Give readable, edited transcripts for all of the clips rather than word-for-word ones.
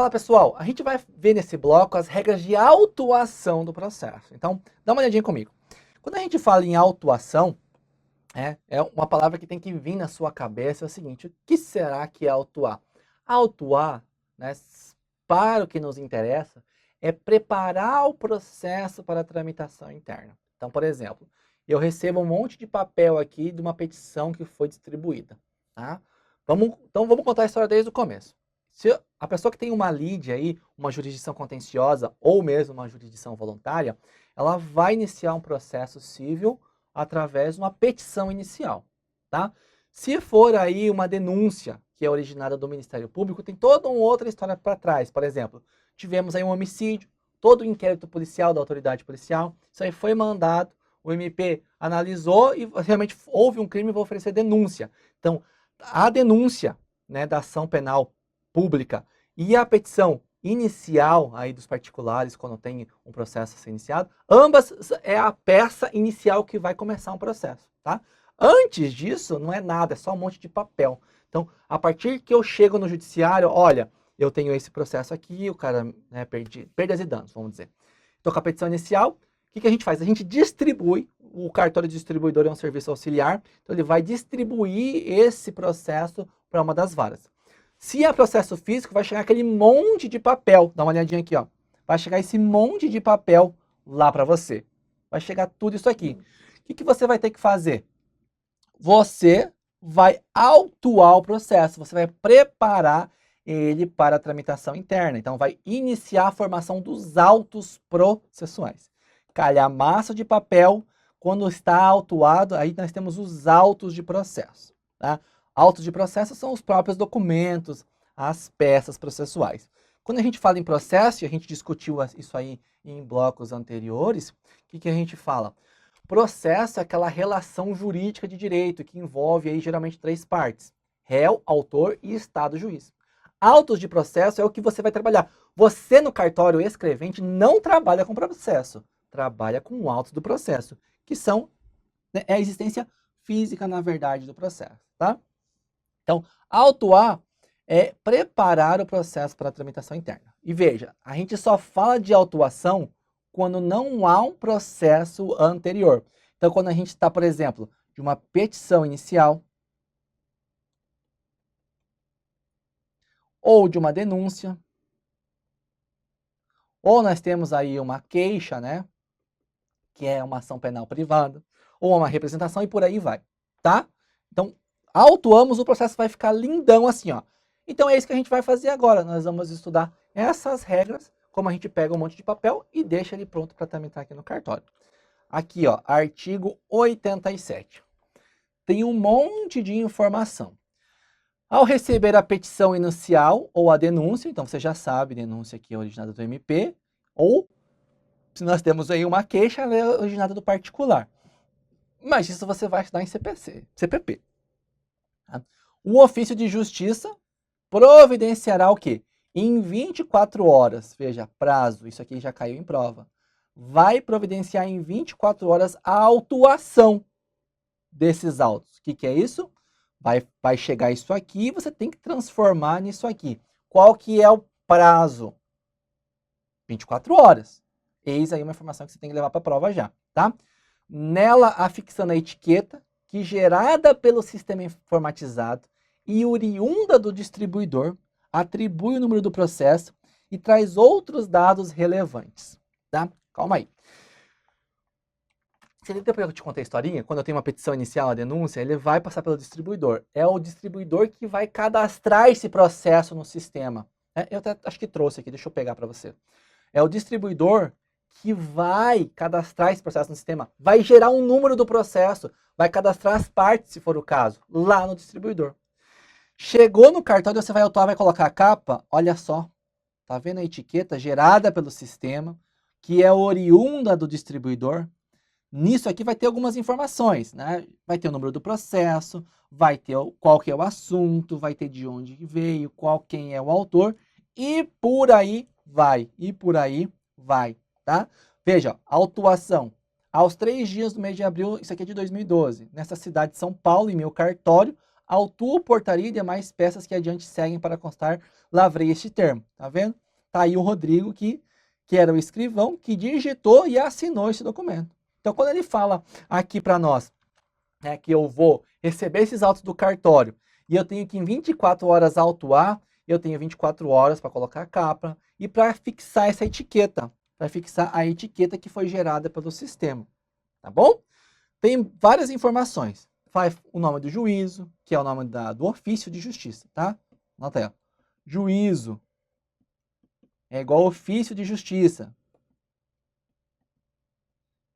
Fala pessoal, a gente vai ver nesse bloco as regras de autuação do processo. Então, dá uma olhadinha comigo. Quando a gente fala em autuação, é uma palavra que tem que vir na sua cabeça, é o seguinte: o que será que é autuar? Autuar, né, para o que nos interessa, é preparar o processo para a tramitação interna. Então, por exemplo, eu recebo um monte de papel aqui de uma petição que foi distribuída. Tá? Então vamos contar a história desde o começo. Se a pessoa que tem uma lide aí, uma jurisdição contenciosa ou mesmo uma jurisdição voluntária, ela vai iniciar um processo civil através de uma petição inicial, tá? Se for aí uma denúncia que é originada do Ministério Público, tem toda uma outra história para trás. Por exemplo, tivemos aí um homicídio, todo o inquérito policial da autoridade policial, isso aí foi mandado, o MP analisou e realmente houve um crime e vai oferecer denúncia. Então, a denúncia, né, da ação penal pública e a petição inicial aí dos particulares, quando tem um processo a ser iniciado, ambas é a peça inicial que vai começar um processo, tá? Antes disso, não é nada, é só um monte de papel. Então, a partir que eu chego no judiciário, olha, eu tenho esse processo aqui, o cara, né, perdas e danos, vamos dizer. Estou com a petição inicial, o que a gente faz? A gente distribui, o cartório distribuidor é um serviço auxiliar, então ele vai distribuir esse processo para uma das varas. Se é processo físico, vai chegar aquele monte de papel. Dá uma olhadinha aqui, ó. Vai chegar esse monte de papel lá para você. Vai chegar tudo isso aqui. O que você vai ter que fazer? Você vai autuar o processo. Você vai preparar ele para a tramitação interna. Então, vai iniciar a formação dos autos processuais. Calhamaço de papel. Quando está autuado, aí nós temos os autos de processo, tá? Autos de processo são os próprios documentos, as peças processuais. Quando a gente fala em processo, e a gente discutiu isso aí em blocos anteriores, o que a gente fala? Processo é aquela relação jurídica de direito que envolve aí geralmente 3 partes: réu, autor e estado juiz. Autos de processo é o que você vai trabalhar. Você no cartório escrevente não trabalha com processo, trabalha com autos do processo, que são, né, é a existência física, na verdade, do processo, tá? Então, autuar é preparar o processo para a tramitação interna. E veja, a gente só fala de autuação quando não há um processo anterior. Então, quando a gente está, por exemplo, de uma petição inicial ou de uma denúncia, ou nós temos aí uma queixa, né, que é uma ação penal privada, ou uma representação e por aí vai, tá? Então, autuamos, o processo vai ficar lindão assim, ó. Então é isso que a gente vai fazer agora. Nós vamos estudar essas regras, como a gente pega um monte de papel e deixa ele pronto para tramitar aqui no cartório. Aqui, ó, artigo 87. Tem um monte de informação. Ao receber a petição inicial ou a denúncia, então você já sabe, denúncia aqui é originada do MP, ou se nós temos aí uma queixa, ela é originada do particular. Mas isso você vai estudar em CPP. O ofício de justiça providenciará o quê? Em 24 horas, veja, prazo, isso aqui já caiu em prova. Vai providenciar em 24 horas a autuação desses autos. O que é isso? Vai chegar isso aqui e você tem que transformar nisso aqui. Qual que é o prazo? 24 horas. Eis aí uma informação que você tem que levar para a prova já, tá? Nela, afixando a etiqueta, que gerada pelo sistema informatizado e oriunda do distribuidor, atribui o número do processo e traz outros dados relevantes, tá? Calma aí. Você lembra que eu te contei a historinha? Quando eu tenho uma petição inicial, a denúncia, ele vai passar pelo distribuidor. É o distribuidor que vai cadastrar esse processo no sistema. Eu até acho que trouxe aqui, deixa eu pegar para você. É o distribuidor que vai cadastrar esse processo no sistema, vai gerar um número do processo, vai cadastrar as partes, se for o caso, lá no distribuidor. Chegou no cartório, você vai autuar, vai colocar a capa, olha só, tá vendo a etiqueta gerada pelo sistema, que é oriunda do distribuidor? Nisso aqui vai ter algumas informações, né? Vai ter o número do processo, vai ter qual que é o assunto, vai ter de onde veio, quem é o autor, e por aí vai, tá? Veja, autuação. Aos 3 dias do mês de abril, isso aqui é de 2012, nessa cidade de São Paulo, em meu cartório, autuo portaria e demais peças que adiante seguem para constar, lavrei este termo. Tá vendo? Tá aí o Rodrigo, que era o escrivão, que digitou e assinou esse documento. Então, quando ele fala aqui para nós, né, que eu vou receber esses autos do cartório e eu tenho que em 24 horas autuar, eu tenho 24 horas para colocar a capa e para fixar essa etiqueta, para fixar a etiqueta que foi gerada pelo sistema, tá bom? Tem várias informações. Faz o nome do juízo, que é o nome do ofício de justiça, tá? Anota aí, ó. Juízo é igual ofício de justiça,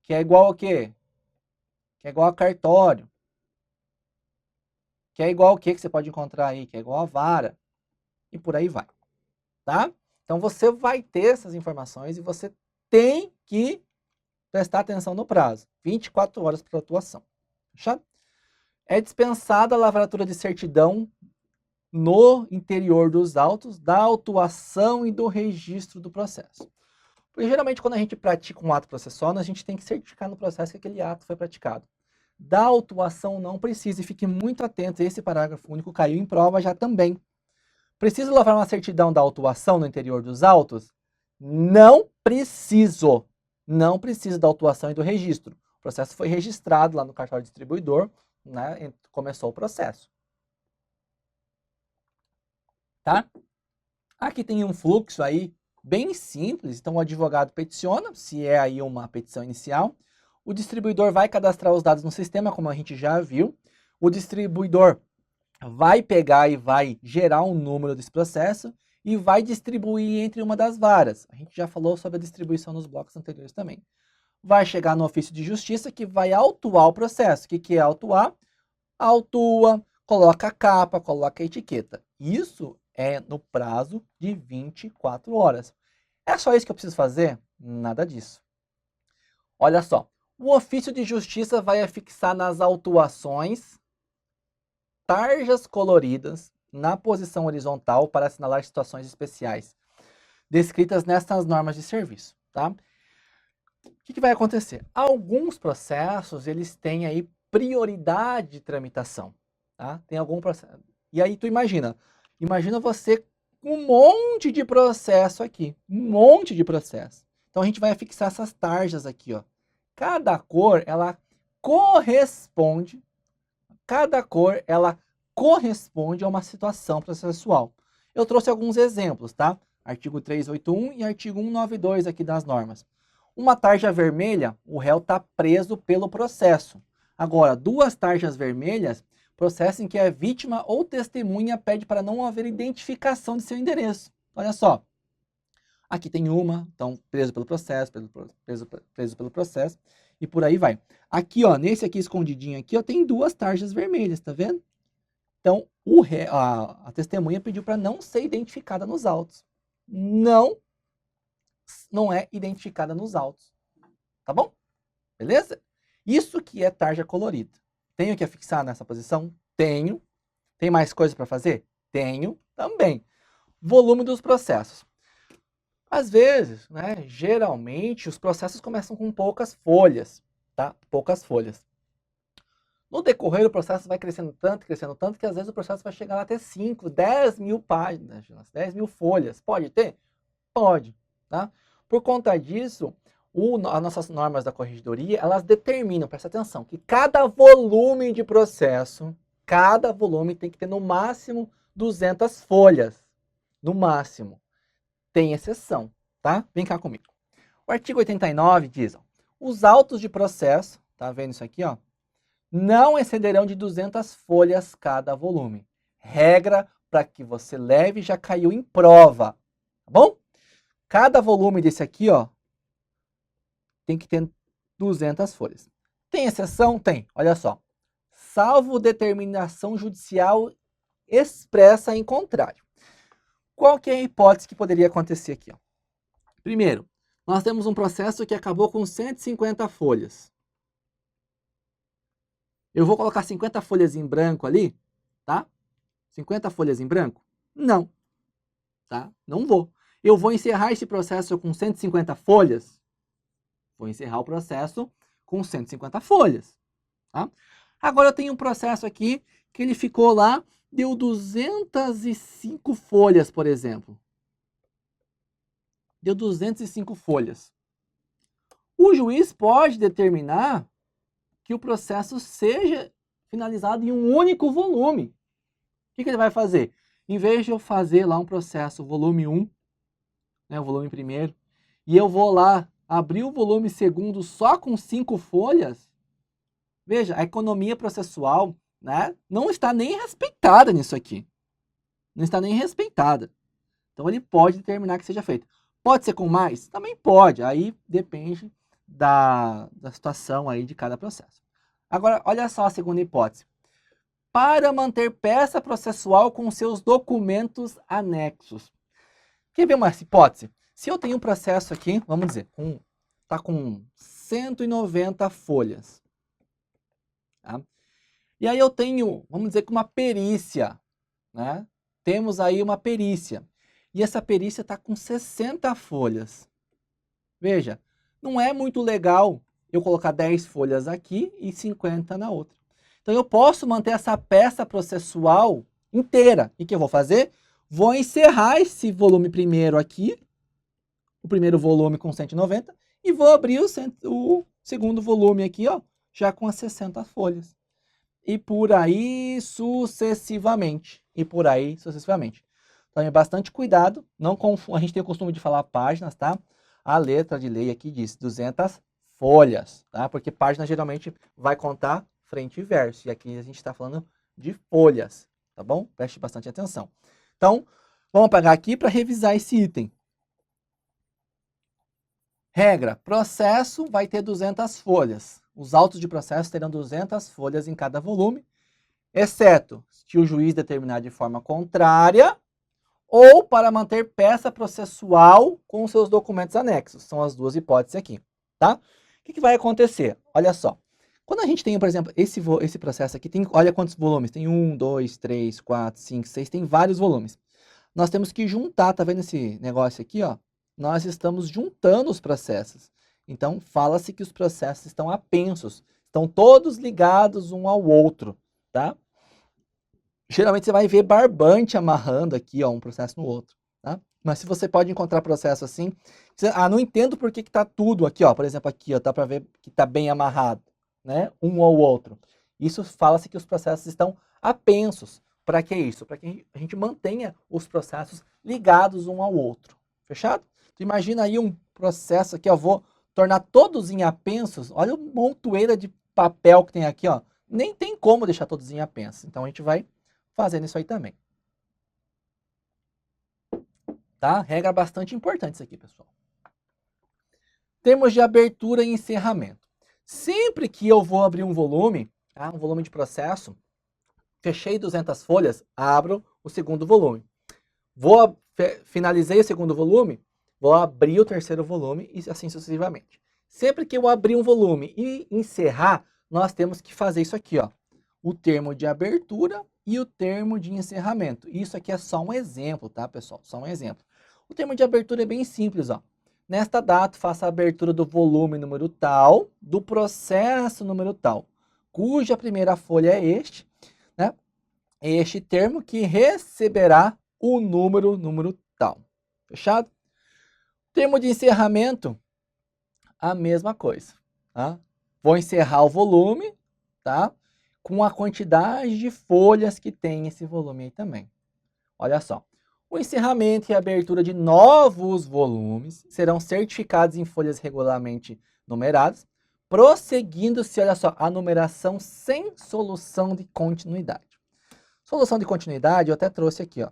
que é igual ao quê? Que é igual a cartório, que é igual ao que você pode encontrar aí, que é igual a vara, e por aí vai, tá? Então você vai ter essas informações e você tem que prestar atenção no prazo, 24 horas para atuação, fechado? É dispensada a lavratura de certidão no interior dos autos, da autuação e do registro do processo. Porque geralmente quando a gente pratica um ato processual, a gente tem que certificar no processo que aquele ato foi praticado. Da autuação não precisa, e fique muito atento, esse parágrafo único caiu em prova já também. Preciso lavrar uma certidão da autuação no interior dos autos? Não preciso. Não preciso da autuação e do registro. O processo foi registrado lá no cartório distribuidor, né, começou o processo. Tá? Aqui tem um fluxo aí bem simples, então o advogado peticiona, se é aí uma petição inicial, o distribuidor vai cadastrar os dados no sistema, como a gente já viu, o distribuidor vai pegar e vai gerar um número desse processo e vai distribuir entre uma das varas. A gente já falou sobre a distribuição nos blocos anteriores também. Vai chegar no ofício de justiça que vai autuar o processo. O que é autuar? Autua, coloca a capa, coloca a etiqueta. Isso é no prazo de 24 horas. É só isso que eu preciso fazer? Nada disso. Olha só, o ofício de justiça vai afixar nas autuações tarjas coloridas na posição horizontal para assinalar situações especiais descritas nestas normas de serviço, tá? O que vai acontecer? Alguns processos, eles têm aí prioridade de tramitação, tá? Tem algum processo. E aí tu imagina você com um monte de processo aqui, um monte de processo. Então a gente vai fixar essas tarjas aqui, ó. Cada cor, ela corresponde a uma situação processual. Eu trouxe alguns exemplos, tá? Artigo 381 e artigo 192 aqui das normas. Uma tarja vermelha, o réu está preso pelo processo. Agora, duas tarjas vermelhas, processo em que a vítima ou testemunha pede para não haver identificação de seu endereço. Olha só. Aqui tem uma, então preso pelo processo, preso pelo processo, e por aí vai. Aqui, ó, nesse aqui escondidinho aqui, ó, tem duas tarjas vermelhas, tá vendo? Então, a testemunha pediu para não ser identificada nos autos. Não é identificada nos autos. Tá bom? Beleza? Isso que é tarja colorida. Tenho que afixar nessa posição? Tenho. Tem mais coisa para fazer? Tenho também. Volume dos processos. Às vezes, né, geralmente, os processos começam com poucas folhas, tá? Poucas folhas. No decorrer do processo vai crescendo tanto, que às vezes o processo vai chegar até 5, 10 mil páginas, 10 mil folhas. Pode ter? Pode, tá? Por conta disso, as nossas normas da corregedoria, elas determinam, presta atenção, que cada volume de processo, cada volume tem que ter no máximo 200 folhas. No máximo. Tem exceção, tá? Vem cá comigo. O artigo 89 diz, ó, os autos de processo, tá vendo isso aqui, ó? Não excederão de 200 folhas cada volume. Regra para que você leve já caiu em prova, tá bom? Cada volume desse aqui, ó, tem que ter 200 folhas. Tem exceção? Tem. Olha só. Salvo determinação judicial expressa em contrário. Qual que é a hipótese que poderia acontecer aqui? Ó? Primeiro, nós temos um processo que acabou com 150 folhas. Eu vou colocar 50 folhas em branco ali, tá? 50 folhas em branco? Não, tá? Não vou. Eu vou encerrar esse processo com 150 folhas? Vou encerrar o processo com 150 folhas, tá? Agora eu tenho um processo aqui que ele ficou lá, deu 205 folhas, por exemplo. Deu 205 folhas. O juiz pode determinar que o processo seja finalizado em um único volume. O que ele vai fazer? Em vez de eu fazer lá um processo volume 1, né, o volume primeiro, e eu vou lá abrir o volume segundo só com 5 folhas, veja, a economia processual, né, não está nem respeitada nisso aqui. Não está nem respeitada. Então ele pode determinar que seja feito. Pode ser com mais? Também pode. Aí depende da situação aí de cada processo. Agora, olha só a segunda hipótese. Para manter peça processual com seus documentos anexos. Quer ver uma hipótese? Se eu tenho um processo aqui, vamos dizer, está com 190 folhas. Tá? E aí eu tenho, vamos dizer, que uma perícia. Né? Temos aí uma perícia. E essa perícia está com 60 folhas. Veja, não é muito legal eu colocar 10 folhas aqui e 50 na outra. Então eu posso manter essa peça processual inteira. E o que eu vou fazer? Vou encerrar esse volume primeiro aqui, o primeiro volume com 190, e vou abrir o segundo volume aqui, ó, já com as 60 folhas. E por aí sucessivamente. Então, bastante cuidado. A gente tem o costume de falar páginas, tá? A letra de lei aqui diz 200 folhas, tá? Porque página geralmente vai contar frente e verso. E aqui a gente está falando de folhas, tá bom? Preste bastante atenção. Então, vamos pegar aqui para revisar esse item. Regra, processo vai ter 200 folhas. Os autos de processo terão 200 folhas em cada volume, exceto se o juiz determinar de forma contrária ou para manter peça processual com seus documentos anexos. São as duas hipóteses aqui, tá? O que vai acontecer? Olha só. Quando a gente tem, por exemplo, esse processo aqui, olha quantos volumes. Tem 1, 2, 3, 4, 5, 6, tem vários volumes. Nós temos que juntar, tá vendo esse negócio aqui, ó? Nós estamos juntando os processos. Então, fala-se que os processos estão apensos, estão todos ligados um ao outro, tá? Geralmente você vai ver barbante amarrando aqui, ó, um processo no outro, tá? Mas se você pode encontrar processo assim, não entendo por que tá tudo aqui, ó, por exemplo, aqui, ó, dá para ver que tá bem amarrado, né? Um ao outro. Isso fala-se que os processos estão apensos. Para que isso? Para que a gente mantenha os processos ligados um ao outro. Fechado? Tu imagina aí um processo aqui, ó, vou tornar todos em apensos. Olha a montoeira de papel que tem aqui, ó. Nem tem como deixar todos em apensos. Então a gente vai fazendo isso aí também. Tá? Regra bastante importante isso aqui, pessoal. Termos de abertura e encerramento. Sempre que eu vou abrir um volume, tá? Um volume de processo, fechei 200 folhas, abro o segundo volume. Finalizei o segundo volume, vou abrir o terceiro volume e assim sucessivamente. Sempre que eu abrir um volume e encerrar, nós temos que fazer isso aqui, ó. O termo de abertura e o termo de encerramento. Isso aqui é só um exemplo, tá, pessoal? Só um exemplo. O termo de abertura é bem simples, ó. Nesta data, faça a abertura do volume número tal, do processo número tal, cuja primeira folha é este, né? Este termo que receberá o número tal. Fechado? Termo de encerramento, a mesma coisa, tá? Vou encerrar o volume, tá? Com a quantidade de folhas que tem esse volume aí também. Olha só. O encerramento e a abertura de novos volumes serão certificados em folhas regularmente numeradas, prosseguindo-se, olha só, a numeração sem solução de continuidade. Solução de continuidade, eu até trouxe aqui, ó.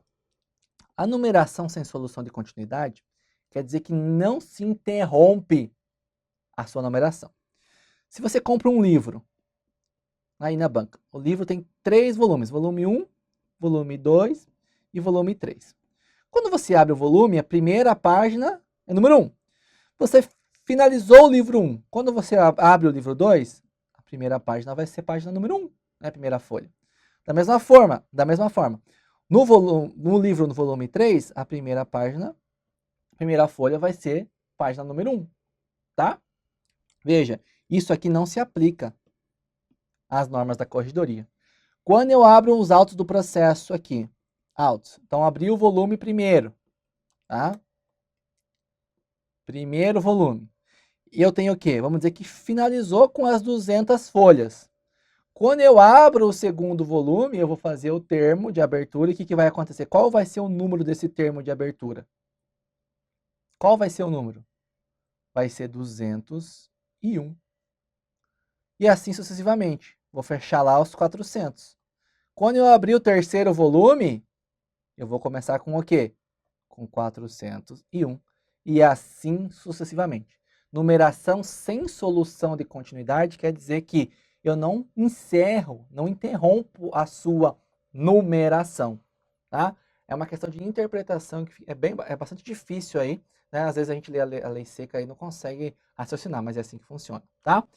A numeração sem solução de continuidade quer dizer que não se interrompe a sua numeração. Se você compra um livro aí na banca, o livro tem 3 volumes, volume 1, volume 2 e volume 3. Quando você abre o volume, a primeira página é número 1. Você finalizou o livro 1. Quando você abre o livro 2, a primeira página vai ser página número 1, né, a primeira folha. Da mesma forma, no livro no volume 3, a primeira página, a primeira folha vai ser página número 1, tá? Veja, isso aqui não se aplica às normas da corregedoria. Quando eu abro os autos do processo aqui, autos, então abri o volume primeiro, tá? Primeiro volume. E eu tenho o quê? Vamos dizer que finalizou com as 200 folhas. Quando eu abro o segundo volume, eu vou fazer o termo de abertura. E o que, que vai acontecer? Qual vai ser o número desse termo de abertura? Qual vai ser o número? Vai ser 201. E assim sucessivamente. Vou fechar lá os 400. Quando eu abrir o terceiro volume, eu vou começar com o quê? Com 401. E assim sucessivamente. Numeração sem solução de continuidade quer dizer que eu não encerro, não interrompo a sua numeração, tá? É uma questão de interpretação que é bastante difícil aí, né? Às vezes a gente lê a lei seca e não consegue raciocinar, mas é assim que funciona, tá?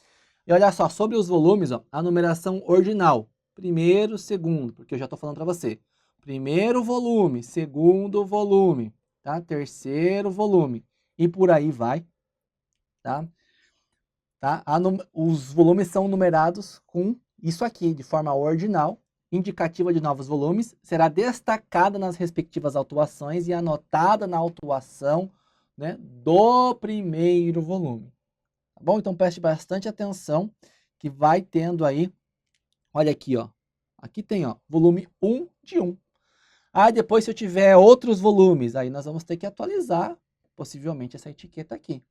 E olha só, sobre os volumes, ó, a numeração ordinal, primeiro, segundo, porque eu já estou falando para você. Primeiro volume, segundo volume, tá? Terceiro volume, e por aí vai, tá? Tá? Os volumes são numerados com isso aqui, de forma ordinal, indicativa de novos volumes, será destacada nas respectivas autuações e anotada na autuação, né, do primeiro volume. Tá bom? Então preste bastante atenção, que vai tendo aí, olha aqui, ó. Aqui tem, ó, volume 1 de 1. Ah, depois se eu tiver outros volumes, aí nós vamos ter que atualizar, possivelmente, essa etiqueta aqui,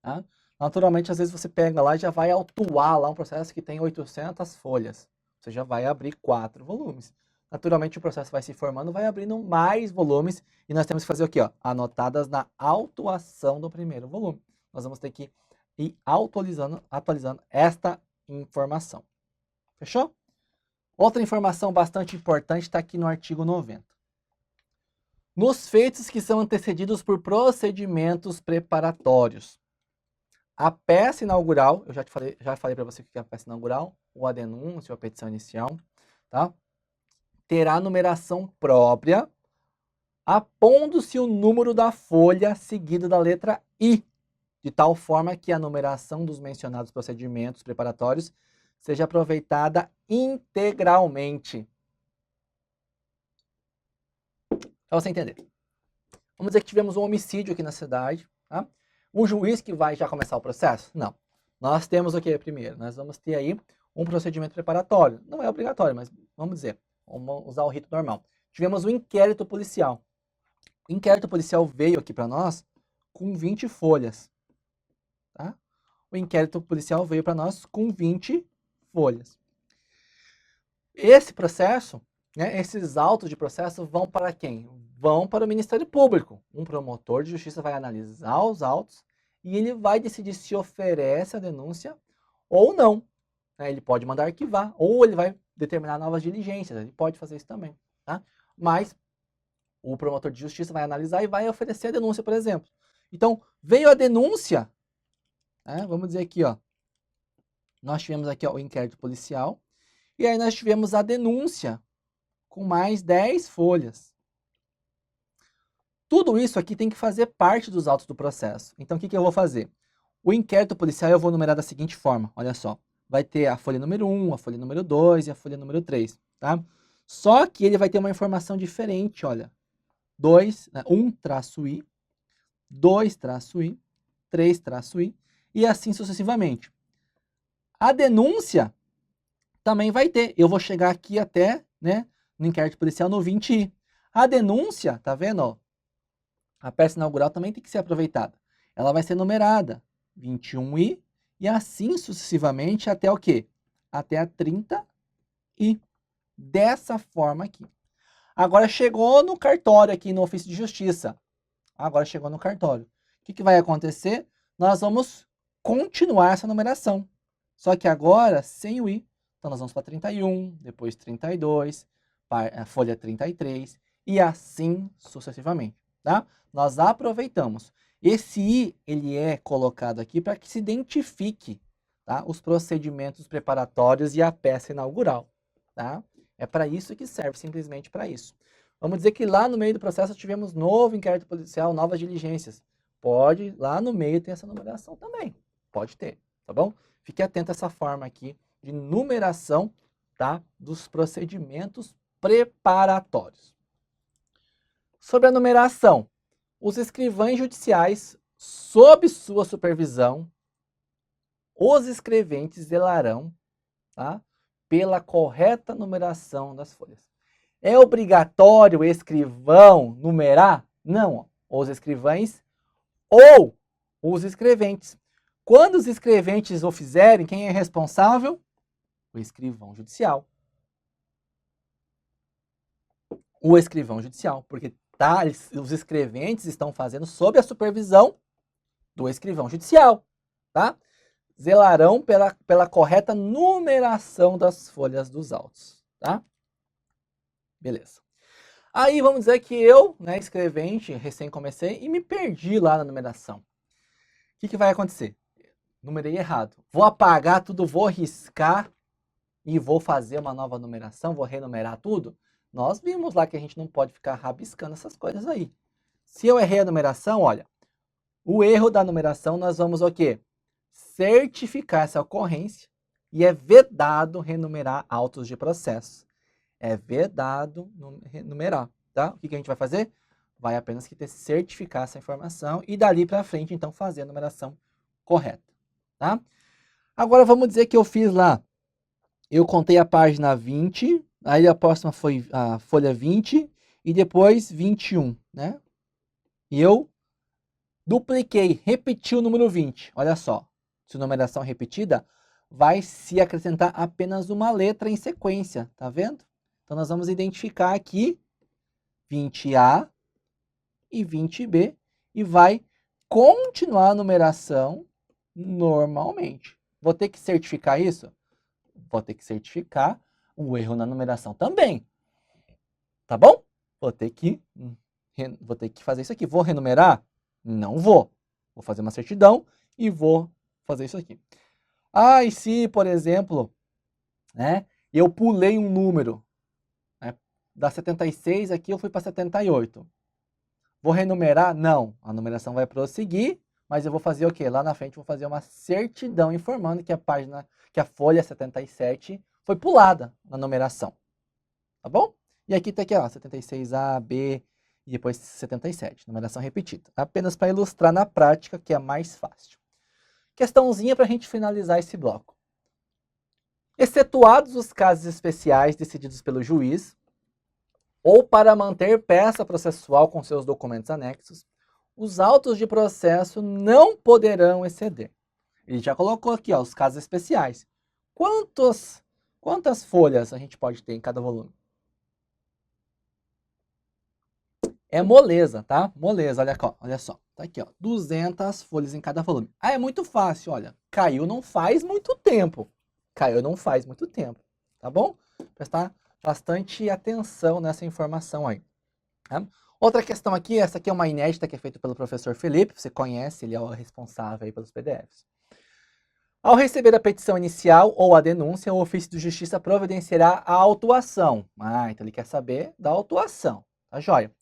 tá? Naturalmente, às vezes você pega lá e já vai autuar lá um processo que tem 800 folhas. Você já vai abrir 4 volumes. Naturalmente, o processo vai se formando, vai abrindo mais volumes e nós temos que fazer o quê? Ó? Anotadas na autuação do primeiro volume. Nós vamos ter que ir atualizando esta informação. Fechou? Outra informação bastante importante está aqui no artigo 90. Nos feitos que são antecedidos por procedimentos preparatórios. A peça inaugural, eu já falei para você o que é a peça inaugural, ou a denúncia, ou a petição inicial, tá? Terá numeração própria, apondo-se o número da folha seguido da letra I, de tal forma que a numeração dos mencionados procedimentos preparatórios seja aproveitada integralmente. Para você entender. Vamos dizer que tivemos um homicídio aqui na cidade, tá? O juiz que vai já começar o processo? Não. Nós temos o que primeiro? Nós vamos ter aí um procedimento preparatório. Não é obrigatório, mas vamos dizer, vamos usar o rito normal. Tivemos o inquérito policial. O inquérito policial veio aqui para nós com 20 folhas. Tá? O inquérito policial veio para nós com 20 folhas. Esse processo, né, esses autos de processo vão para quem? Vão para o Ministério Público. Um promotor de justiça vai analisar os autos e ele vai decidir se oferece a denúncia ou não. Ele pode mandar arquivar ou ele vai determinar novas diligências. Ele pode fazer isso também. Tá? Mas o promotor de justiça vai analisar e vai oferecer a denúncia, por exemplo. Então, veio a denúncia. Né? Vamos dizer aqui, ó. Nós tivemos aqui ó, o inquérito policial. E aí nós tivemos a denúncia com mais 10 folhas. Tudo isso aqui tem que fazer parte dos autos do processo. Então, o que eu vou fazer? O inquérito policial eu vou numerar da seguinte forma, olha só. Vai ter a folha número 1, a folha número 2 e a folha número 3, tá? Só que ele vai ter uma informação diferente, olha. 1-I, 2-I, 3-I e assim sucessivamente. A denúncia também vai ter. Eu vou chegar aqui até, né, no inquérito policial no 20I. A denúncia, tá vendo, ó? A peça inaugural também tem que ser aproveitada. Ela vai ser numerada 21I e assim sucessivamente até o quê? Até a 30I. Dessa forma aqui. Agora chegou no cartório aqui no ofício de justiça. Agora chegou no cartório. O que vai acontecer? Nós vamos continuar essa numeração. Só que agora sem o I. Então nós vamos para 31, depois 32, a folha 33 e assim sucessivamente, tá? Nós aproveitamos. Esse I, ele é colocado aqui para que se identifique, tá? Os procedimentos preparatórios e a peça inaugural, tá? É para isso que serve, simplesmente para isso. Vamos dizer que lá no meio do processo tivemos novo inquérito policial, novas diligências. Pode, lá no meio ter essa numeração também. Pode ter, tá bom? Fique atento a essa forma aqui de numeração tá? Dos procedimentos preparatórios. Sobre a numeração, os escrivães judiciais, sob sua supervisão, os escreventes zelarão, tá? Pela correta numeração das folhas. É obrigatório o escrivão numerar? Não, os escrivães ou os escreventes. Quando os escreventes o fizerem, quem é responsável? O escrivão judicial. O escrivão judicial, porque tá, os escreventes estão fazendo sob a supervisão do escrivão judicial, tá? Zelarão pela correta numeração das folhas dos autos, tá? Beleza. Aí vamos dizer que eu, né, escrevente, recém comecei e me perdi lá na numeração. O que vai acontecer? Numerei errado. Vou apagar tudo, vou riscar e vou fazer uma nova numeração, vou renumerar tudo? Nós vimos lá que a gente não pode ficar rabiscando essas coisas aí. Se eu errei a numeração, olha, o erro da numeração nós vamos o quê? Certificar essa ocorrência e é vedado renumerar autos de processo. É vedado numerar, tá? O que a gente vai fazer? Vai apenas que ter certificar essa informação e dali para frente, então, fazer a numeração correta, tá? Agora vamos dizer que eu fiz lá, eu contei a página 20, aí a próxima foi a folha 20 e depois 21, né? E eu dupliquei, repeti o número 20. Olha só, se a numeração é repetida, vai se acrescentar apenas uma letra em sequência, tá vendo? Então nós vamos identificar aqui 20A e 20B e vai continuar a numeração normalmente. Vou ter que certificar isso? Vou ter que certificar o erro na numeração também. Tá bom? Vou ter que fazer isso aqui. Vou renumerar? Não vou. Vou fazer uma certidão e vou fazer isso aqui. Ah, e se, por exemplo, né, eu pulei um número, né, da 76 aqui eu fui para 78. Vou renumerar? Não. A numeração vai prosseguir, mas eu vou fazer o quê? Lá na frente eu vou fazer uma certidão informando que a folha 77 foi pulada na numeração. Tá bom? E aqui tá aqui, ó, 76A, B e depois 77, numeração repetida. Apenas para ilustrar na prática, que é mais fácil. Questãozinha para a gente finalizar esse bloco. Excetuados os casos especiais decididos pelo juiz, ou para manter peça processual com seus documentos anexos, os autos de processo não poderão exceder. Ele já colocou aqui, ó, os casos especiais. Quantas folhas a gente pode ter em cada volume? É moleza, tá? Moleza, olha só. Tá aqui, ó, 200 folhas em cada volume. Ah, é muito fácil, olha. Caiu não faz muito tempo. Caiu não faz muito tempo, tá bom? Prestar bastante atenção nessa informação aí. Tá? Outra questão aqui, essa aqui é uma inédita que é feita pelo professor Felipe, você conhece, ele é o responsável aí pelos PDFs. Ao receber a petição inicial ou a denúncia, o ofício de justiça providenciará a autuação. Ah, então ele quer saber da autuação, tá joia?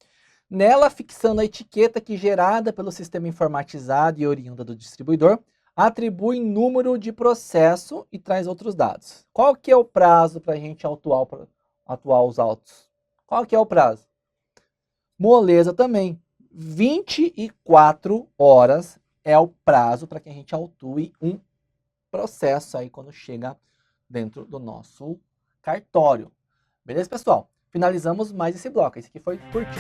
Nela, fixando a etiqueta que, gerada pelo sistema informatizado e oriunda do distribuidor, atribui número de processo e traz outros dados. Qual que é o prazo para a gente atuar os autos? Qual que é o prazo? Moleza também. 24 horas é o prazo para que a gente autue um processo aí quando chega dentro do nosso cartório. Beleza, pessoal? Finalizamos mais esse bloco. Esse aqui foi curtinho.